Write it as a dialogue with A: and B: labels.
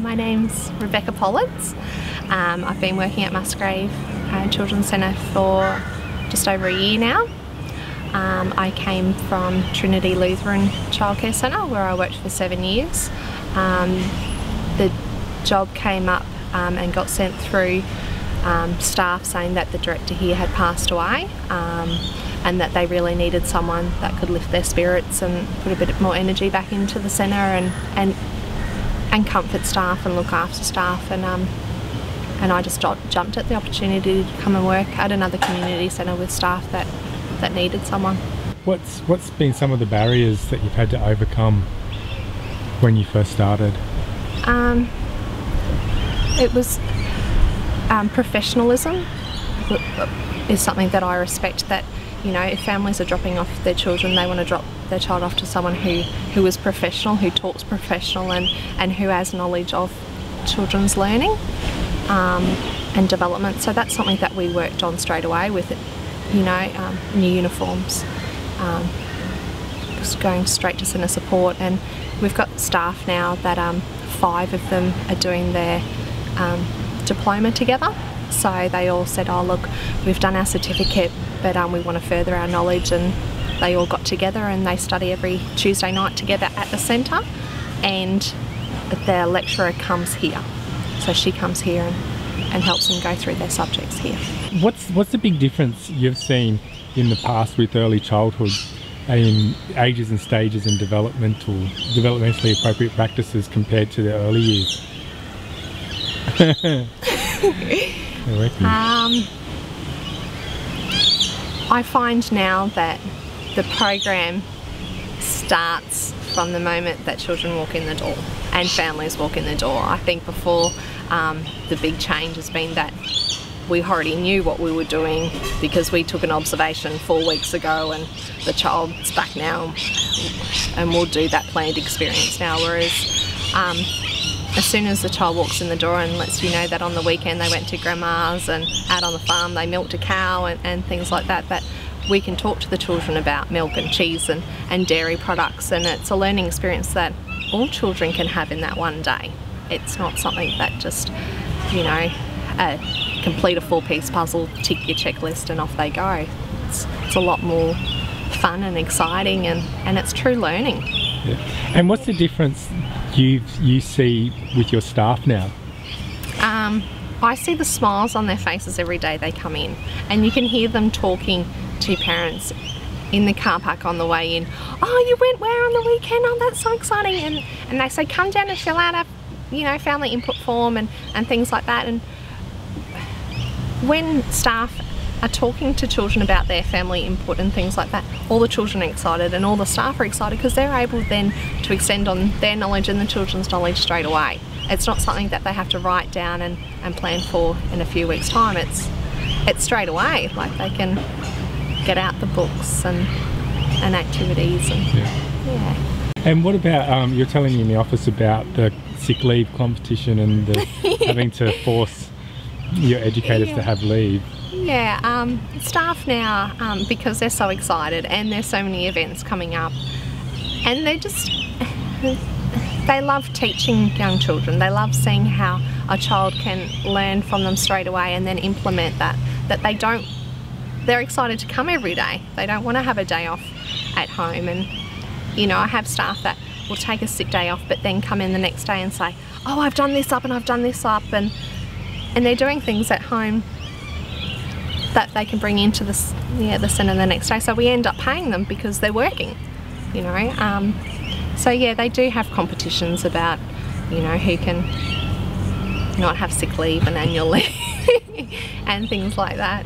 A: My name's Rebecca Pollards. I've been working at Musgrave Children's Centre for just over a year now. I came from Trinity Lutheran Childcare Centre where I worked for 7 years. The job came up and got sent through staff saying that the director here had passed away and that they really needed someone that could lift their spirits and put a bit more energy back into the centre and comfort staff and look after staff, and I just jumped at the opportunity to come and work at another community centre with staff that needed someone.
B: What's been some of the barriers that you've had to overcome when you first started?
A: It was professionalism is something that I respect, that, you know, if families are dropping off their children, they want to drop their child off to someone who is professional, who talks professional and who has knowledge of children's learning and development. So that's something that we worked on straight away with it, you know, new uniforms, just going straight to centre support, and we've got staff now that 5 of them are doing their diploma together. So they all said, oh look, we've done our certificate but we want to further our knowledge, and they all got together and they study every Tuesday night together at the centre, and their lecturer comes here. So she comes here and helps them go through their subjects here.
B: What's the big difference you've seen in the past with early childhood in ages and stages and developmentally appropriate practices compared to the early years?
A: I find now that the program starts from the moment that children walk in the door and families walk in the door. I think before the big change has been that we already knew what we were doing because we took an observation 4 weeks ago and the child's back now, and we'll do that planned experience now, whereas as soon as the child walks in the door and lets you know that on the weekend they went to grandma's and out on the farm they milked a cow and things like that, that we can talk to the children about milk and cheese and dairy products, and it's a learning experience that all children can have in that one day. It's not something that just, you know, complete a 4-piece puzzle, tick your checklist and off they go. It's a lot more fun and exciting, and it's true learning.
B: Yeah. And what's the difference you see with your staff now?
A: I see the smiles on their faces every day they come in, and you can hear them talking to parents in the car park on the way in. Oh, you went where on the weekend? Oh, that's so exciting. And they say, come down and fill out a, you know, family input form and things like that. And when staff are talking to children about their family input and things like that, all the children are excited and all the staff are excited because they're able then to extend on their knowledge and the children's knowledge straight away. It's not something that they have to write down and plan for in a few weeks' time. It's straight away, like they can get out the books and activities and yeah.
B: And what about, you're telling me in the office about the sick leave competition and the having to force your educators to have leave.
A: Yeah, staff now, because they're so excited and there's so many events coming up, and they love teaching young children. They love seeing how a child can learn from them straight away and then implement that they're excited to come every day. They don't want to have a day off at home. And, you know, I have staff that will take a sick day off but then come in the next day and say, oh, I've done this up and I've done this up, and they're doing things at home that they can bring into the centre the next day. So we end up paying them because they're working, you know. So yeah, they do have competitions about, you know, who can not have sick leave and annual leave and things like that.